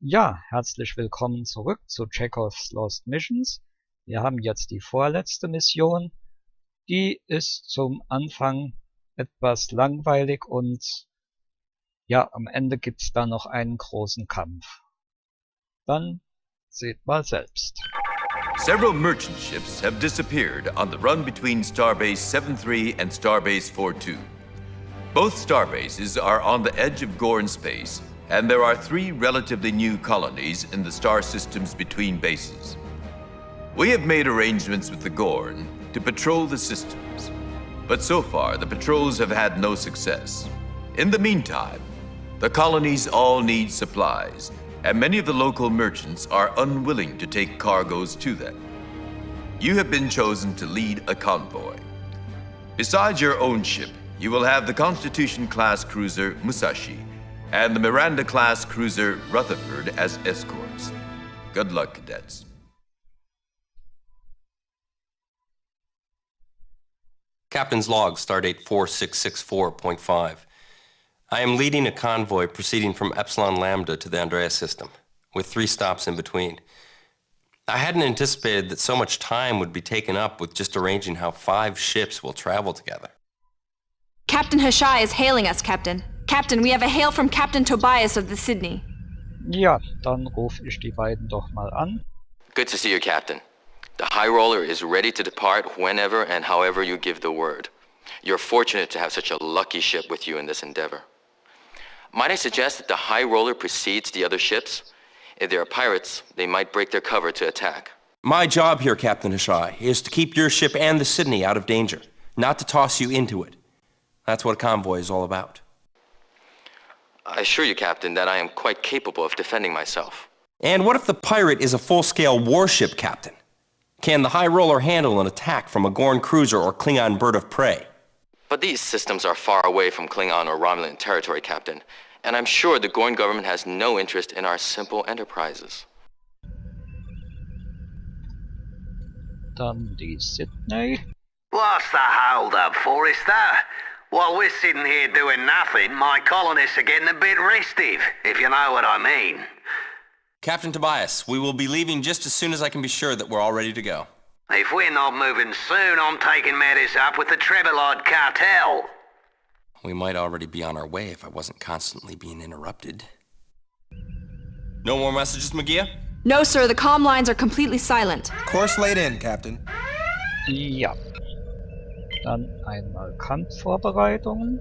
Ja, herzlich willkommen zurück zu Chekovs Lost Missions. Wir haben jetzt die vorletzte Mission. Die ist zum Anfang etwas langweilig und ja, am Ende gibt's da noch einen großen Kampf. Dann seht mal selbst. Several merchant ships have disappeared on the run between Starbase 7-3 and Starbase 4-2. Both starbases are on the edge of Gorn space, and there are 3 relatively new colonies in the star systems between bases. We have made arrangements with the Gorn to patrol the systems, but so far the patrols have had no success. In the meantime, the colonies all need supplies, and many of the local merchants are unwilling to take cargoes to them. You have been chosen to lead a convoy. Besides your own ship, you will have the Constitution-class cruiser Musashi and the Miranda-class cruiser Rutherford as escorts. Good luck, cadets. Captain's log, stardate 4664.5. I am leading a convoy proceeding from Epsilon Lambda to the Andreas system, with 3 stops in between. I hadn't anticipated that so much time would be taken up with just arranging how 5 ships will travel together. Captain Hashai is hailing us, Captain. Captain, we have a hail from Captain Tobias of the Sydney. Ja, dann rufe ich die beiden doch mal an. Good to see you, Captain. The High Roller is ready to depart whenever and however you give the word. You're fortunate to have such a lucky ship with you in this endeavor. Might I suggest that the High Roller precedes the other ships? If there are pirates, they might break their cover to attack. My job here, Captain Hashai, is to keep your ship and the Sydney out of danger, not to toss you into it. That's what a convoy is all about. I assure you, Captain, that I am quite capable of defending myself. And what if the pirate is a full-scale warship, Captain? Can the High Roller handle an attack from a Gorn cruiser or Klingon bird of prey? But these systems are far away from Klingon or Romulan territory, Captain, and I'm sure the Gorn government has no interest in our simple enterprises. Dann die Sydney. What's the hold-up, Forrester? While we're sitting here doing nothing, my colonists are getting a bit restive, if you know what I mean. Captain Tobias, we will be leaving just as soon as I can be sure that we're all ready to go. If we're not moving soon, I'm taking matters up with the Trebolide cartel. We might already be on our way if I wasn't constantly being interrupted. No more messages, Magia? No, sir, the comm lines are completely silent. Course laid in, Captain. Ja. Dann einmal Kampfvorbereitungen.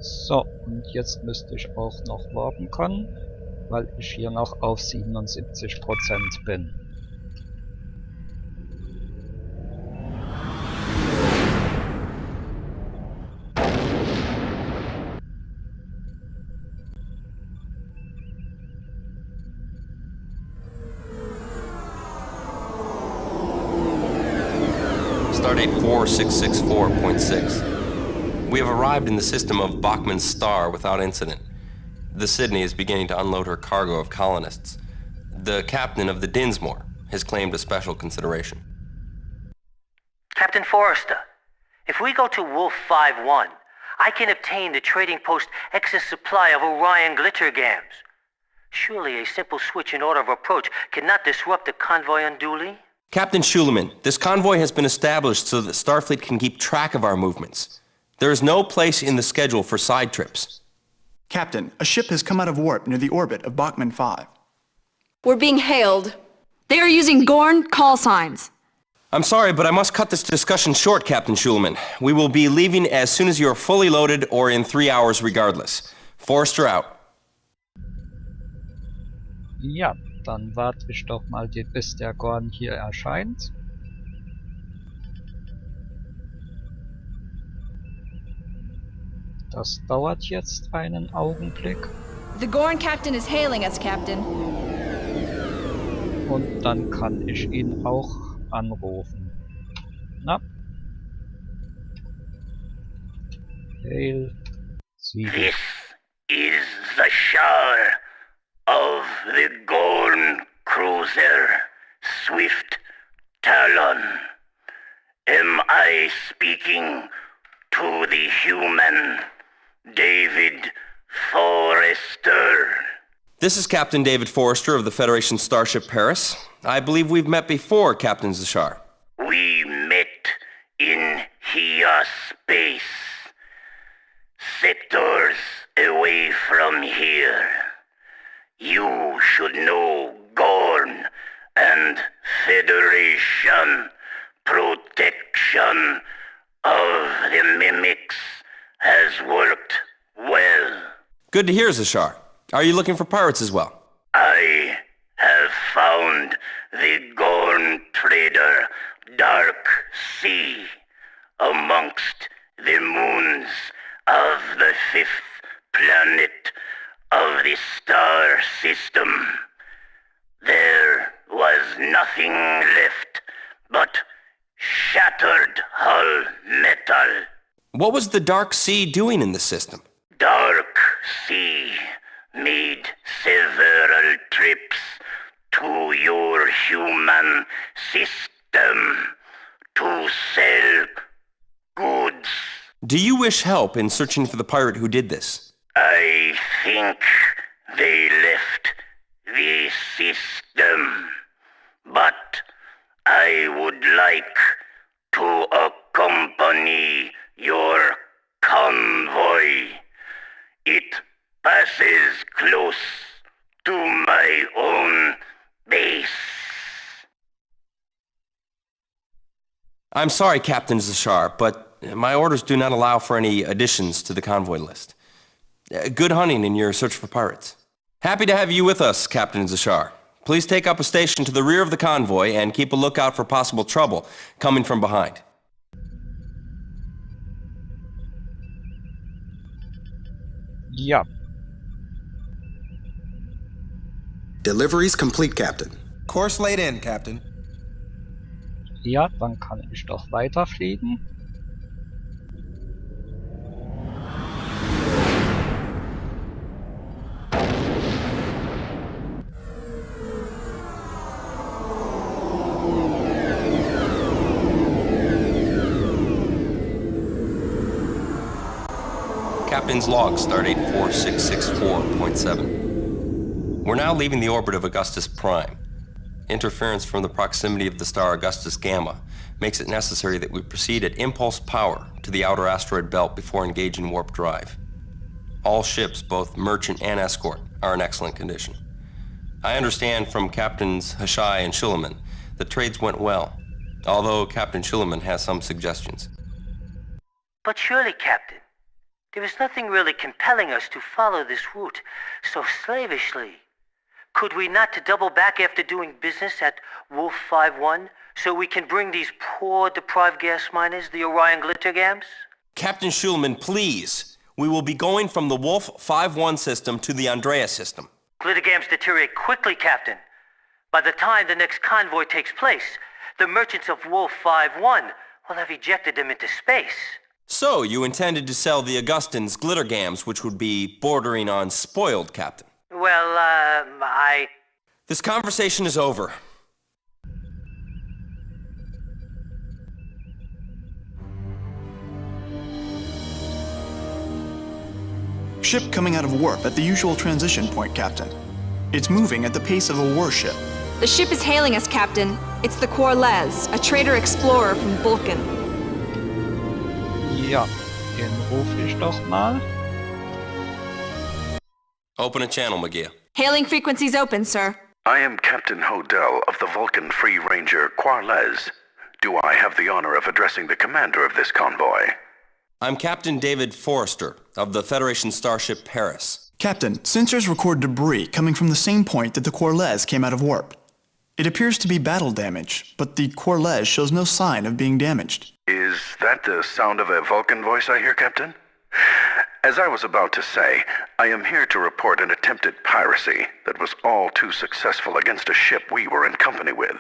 So, und jetzt müsste ich auch noch warten können, weil ich hier noch auf 77% bin. Stardate 4664.6. We have arrived in the system of Bachmann's star without incident. The Sydney is beginning to unload her cargo of colonists. The captain of the Diesmal has claimed a special consideration. Captain Forrester, if we go to Wolf 5-1, I can obtain the trading post excess supply of Orion glitter gams. Surely a simple switch in order of approach cannot disrupt the convoy unduly? Captain Schuleman, this convoy has been established so that Starfleet can keep track of our movements. There is no place in the schedule for side trips. Captain, a ship has come out of warp near the orbit of Bachmann 5. We're being hailed. They are using Gorn call signs. I'm sorry, but I must cut this discussion short, Captain Schuleman. We will be leaving as soon as you are fully loaded or in 3 hours regardless. Forrester out. Ja, dann warte ich doch mal, bis der Gorn hier erscheint. Das dauert jetzt einen Augenblick. The Gorn captain is hailing us, Captain. Und dann kann ich ihn auch anrufen. Na? Hail. This is the shore of the Gorn cruiser, Swift Talon. Am I speaking to the human David Forrester? This is Captain David Forrester of the Federation Starship Paris. I believe we've met before, Captain Zashar. We met in Hia space, sectors away from here. You should know Gorn and Federation protection of the mimics has worked well. Good to hear, Zashar. Are you looking for pirates as well? I have found the Gorn trader Dark Sea amongst the moons of the fifth planet of the star system. There was nothing left but shattered hull metal. What was the Dark Sea doing in the system? Dark Sea made several trips to your human system to sell goods. Do you wish help in searching for the pirate who did this? I think they left the system, but I would like to accompany your convoy. It passes close to my own base. I'm sorry, Captain Zashar, but my orders do not allow for any additions to the convoy list. Good hunting in your search for pirates. Happy to have you with us, Captain Zashar. Please take up a station to the rear of the convoy and keep a lookout for possible trouble coming from behind. Ja, Deliveries complete, Captain. Course laid in, Captain. ja, dann kann ich doch weiterfliegen. Captain's log, stardate 4664.7. We're now leaving the orbit of Augustus Prime. Interference from the proximity of the star Augustus Gamma makes it necessary that we proceed at impulse power to the outer asteroid belt before engaging warp drive. All ships, both merchant and escort, are in excellent condition. I understand from Captains Hashai and Schulman that trades went well, although Captain Schulman has some suggestions. But surely, Captain, there is nothing really compelling us to follow this route so slavishly. Could we not to double back after doing business at Wolf 5-1 so we can bring these poor deprived gas miners the Orion Glittergams? Captain Schulman, please. We will be going from the Wolf 5-1 system to the Andrea system. Glittergams deteriorate quickly, Captain. By the time the next convoy takes place, the merchants of Wolf 5-1 will have ejected them into space. So, you intended to sell the Augustins Glittergams, which would be bordering on spoiled, Captain. Well, This conversation is over. Ship coming out of warp at the usual transition point, Captain. It's moving at the pace of a warship. The ship is hailing us, Captain. It's the Corlez, a trader explorer from Vulcan. Ja, den rufe ich doch mal. Open a channel, McGee. Hailing frequencies open, sir. I am Captain Hodel of the Vulcan Free Ranger Quarles. Do I have the honor of addressing the commander of this convoy? I'm Captain David Forrester of the Federation Starship Paris. Captain, sensors record debris coming from the same point that the Corlez came out of warp. It appears to be battle damage, but the Corlez shows no sign of being damaged. Is that the sound of a Vulcan voice I hear, Captain? As I was about to say, I am here to report an attempted piracy that was all too successful against a ship we were in company with.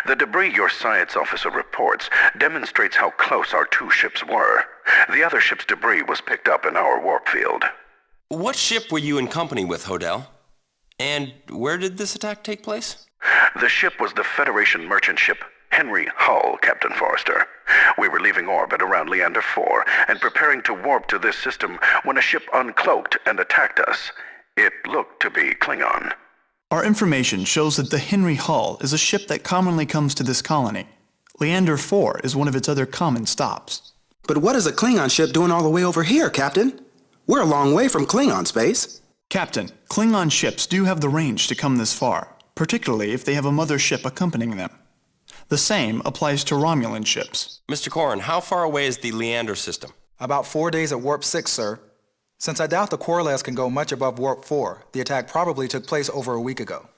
The debris your science officer reports demonstrates how close our two ships were. The other ship's debris was picked up in our warp field. What ship were you in company with, Hodel? And where did this attack take place? The ship was the Federation merchant ship Henry Hull, Captain Forrester. We were leaving orbit around Leander 4 and preparing to warp to this system when a ship uncloaked and attacked us. It looked to be Klingon. Our information shows that the Henry Hull is a ship that commonly comes to this colony. Leander 4 is one of its other common stops. But what is a Klingon ship doing all the way over here, Captain? We're a long way from Klingon space. Captain, Klingon ships do have the range to come this far, particularly if they have a mother ship accompanying them. The same applies to Romulan ships. Mr. Corrin, how far away is the Leander system? About 4 days at Warp 6, sir. Since I doubt the Corless can go much above Warp 4, the attack probably took place over a week ago.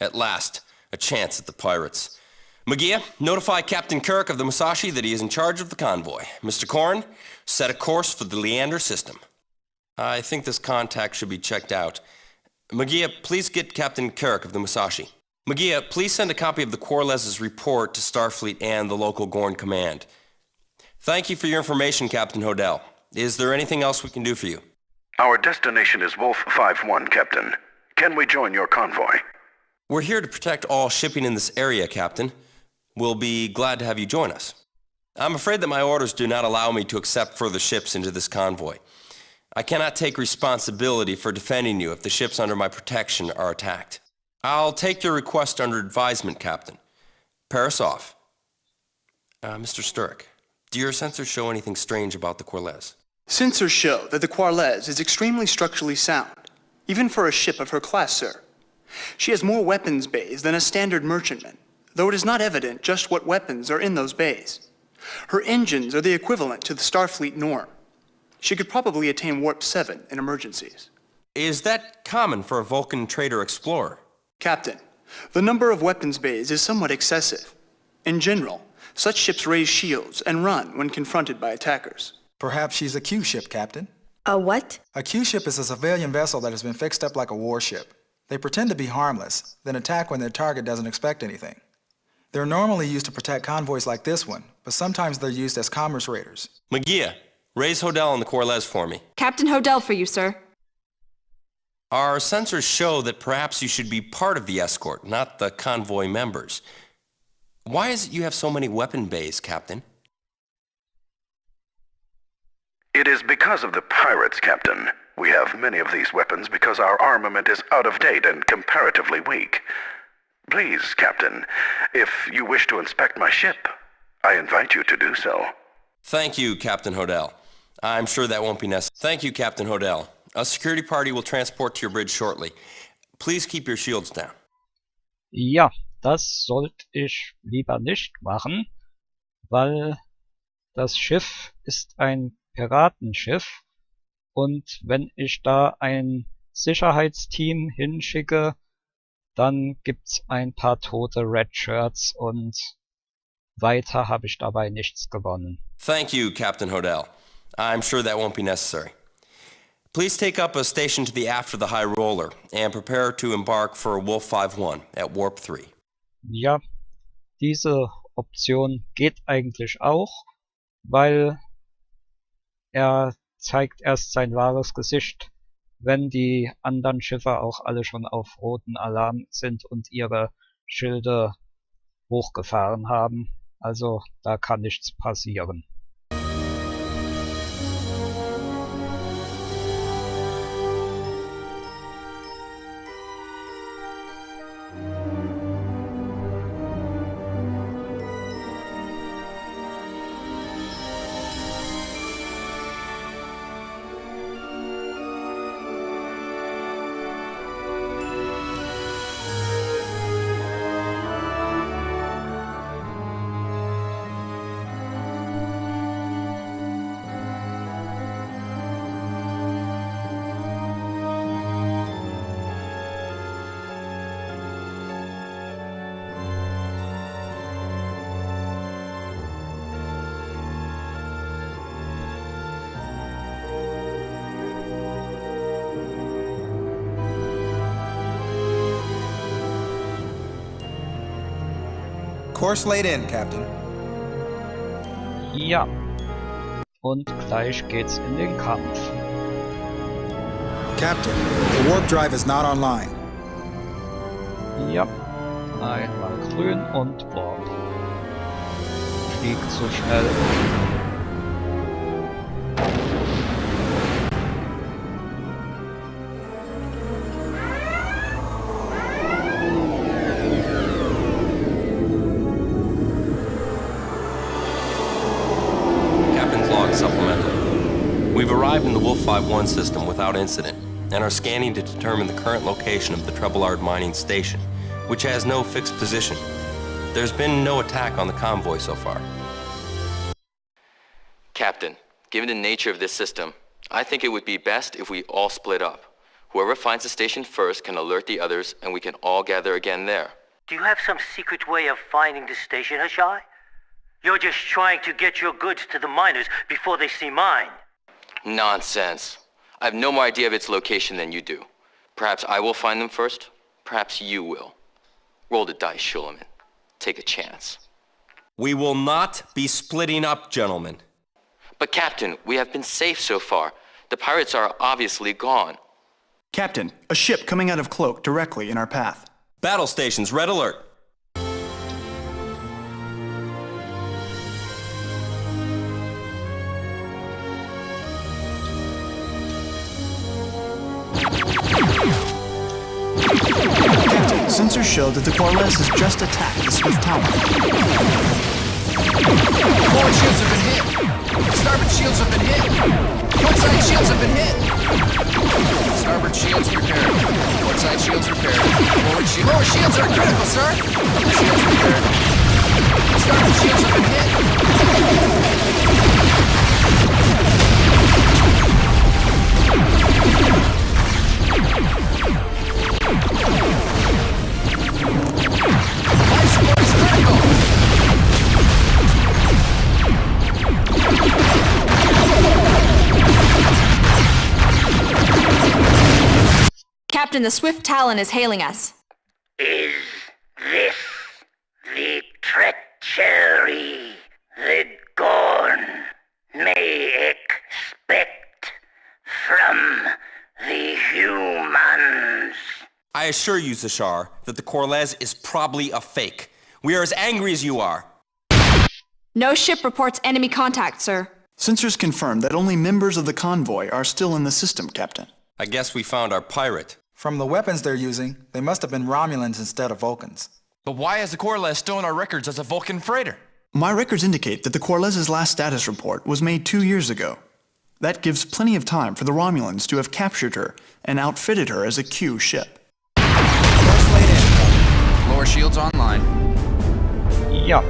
At last, a chance at the pirates. Magia, notify Captain Kirk of the Musashi that he is in charge of the convoy. Mr. Corrin, set a course for the Leander system. I think this contact should be checked out. Magia, please get Captain Kirk of the Musashi. Magia, please send a copy of the Corless's report to Starfleet and the local Gorn Command. Thank you for your information, Captain Hodel. Is there anything else we can do for you? Our destination is Wolf 5-1, Captain. Can we join your convoy? We're here to protect all shipping in this area, Captain. We'll be glad to have you join us. I'm afraid that my orders do not allow me to accept further ships into this convoy. I cannot take responsibility for defending you if the ships under my protection are attacked. I'll take your request under advisement, Captain. Pair us off. Mr. Sturrock, do your sensors show anything strange about the Corless? Sensors show that the Corless is extremely structurally sound, even for a ship of her class, sir. She has more weapons bays than a standard merchantman, though it is not evident just what weapons are in those bays. Her engines are the equivalent to the Starfleet norm. She could probably attain Warp 7 in emergencies. Is that common for a Vulcan trader explorer? Captain, the number of weapons bays is somewhat excessive. In general, such ships raise shields and run when confronted by attackers. Perhaps she's a Q ship, Captain. A what? A Q ship is a civilian vessel that has been fixed up like a warship. They pretend to be harmless, then attack when their target doesn't expect anything. They're normally used to protect convoys like this one, but sometimes they're used as commerce raiders. Magia, raise Hodel on the Corless for me. Captain Hodel for you, sir. Our sensors show that perhaps you should be part of the escort, not the convoy members. Why is it you have so many weapon bays, Captain? It is because of the pirates, Captain. We have many of these weapons because our armament is out of date and comparatively weak. Please, Captain, if you wish to inspect my ship, I invite you to do so. Thank you, Captain Hodel. I'm sure that won't be necessary. Thank you, Captain Hodel. A security party will transport to your bridge shortly. Please keep your shields down. Ja, das sollte ich lieber nicht machen, weil das Schiff ist ein Piratenschiff und wenn ich da ein Sicherheitsteam hinschicke, dann gibt's ein paar tote Red Shirts und weiter habe ich dabei nichts gewonnen. Thank you, Captain Hodel. I'm sure that won't be necessary. Please take up a station to the aft of the High Roller and prepare to embark for Wolf 5-1 at Warp 3. Ja, diese Option geht eigentlich auch, weil er zeigt erst sein wahres Gesicht, wenn die anderen Schiffe auch alle schon auf roten Alarm sind und ihre Schilde hochgefahren haben. Also da kann nichts passieren. Course laid in, Captain. Ja, und gleich geht's in den Kampf. Captain, the warp drive is not online. Ja, einmal grün und Warp. Fliegt zu schnell. Captain's log supplemental. We've arrived in the Wolf 5-1 system without incident and are scanning to determine the current location of the Trebleard mining station, which has no fixed position. There's been no attack on the convoy so far. Captain, given the nature of this system, I think it would be best if we all split up. Whoever finds the station first can alert the others, and we can all gather again there. Do you have some secret way of finding the station, Hashai? You're just trying to get your goods to the miners before they see mine. Nonsense. I have no more idea of its location than you do. Perhaps I will find them first. Perhaps you will. Roll the dice, Shulaman. Take a chance. We will not be splitting up, gentlemen. But Captain, we have been safe so far. The pirates are obviously gone. Captain, a ship coming out of Cloak directly in our path. Battle stations, red alert. Captain, sensors show that the Corliss has just attacked the Swift Tower. Forward shields have been hit. Starboard shields have been hit. Port side shields have been hit. Starboard shields repaired. Port side shields repaired. Forward shields. Lower shields are critical, sir. Shields repaired. Starboard shields have been hit. Life support is critical. Captain, the Swift Talon is hailing us. Is this the treachery the Gorn may expect from the humans? I assure you, Zashar, that the Corlez is probably a fake. We are as angry as you are. No ship reports enemy contact, sir. Sensors confirm that only members of the convoy are still in the system, Captain. I guess we found our pirate. From the weapons they're using, they must have been Romulans instead of Vulcans. But why has the Corliss stolen our records as a Vulcan freighter? My records indicate that the Corless's last status report was made 2 years ago. That gives plenty of time for the Romulans to have captured her and outfitted her as a Q ship. Course laid in. Lower shields online. Ja.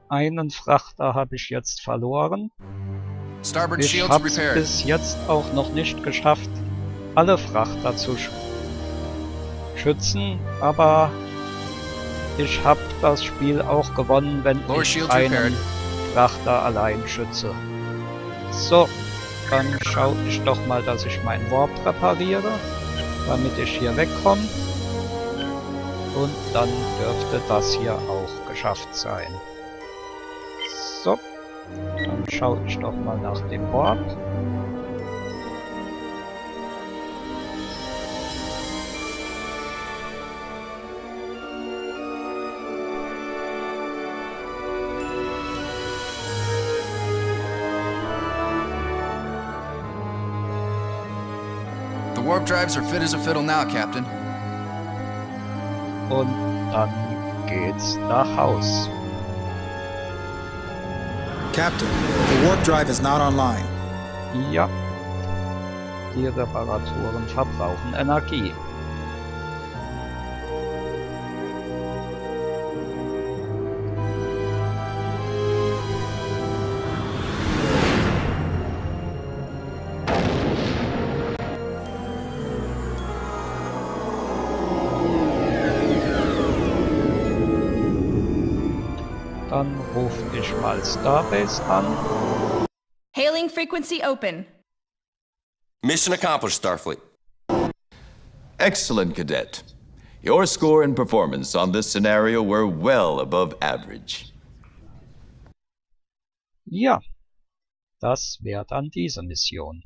Einen Frachter habe ich jetzt verloren. Starboard Ich shields hab's repaired. bis jetzt auch noch nicht geschafft, alle Frachter zu schützen, aber ich habe das Spiel auch gewonnen, wenn Lower ich shields einen repaired. Frachter allein schütze. So, dann schaue ich doch mal, dass ich meinen Warp repariere, damit ich hier wegkomme. Und dann dürfte das hier auch geschafft sein. So, dann schaue ich doch mal nach dem Warp. The warp drives are fit as a fiddle now, Captain. Und dann geht's nach Haus. Captain, the warp drive is not online. Ja, die Reparaturen verbrauchen Energie. Dann rufe ich mal Starbase an. Hailing frequency open. Mission accomplished, Starfleet. Excellent, Cadet. Your score and performance on this scenario were well above average. Ja, das wäre dann diese Mission.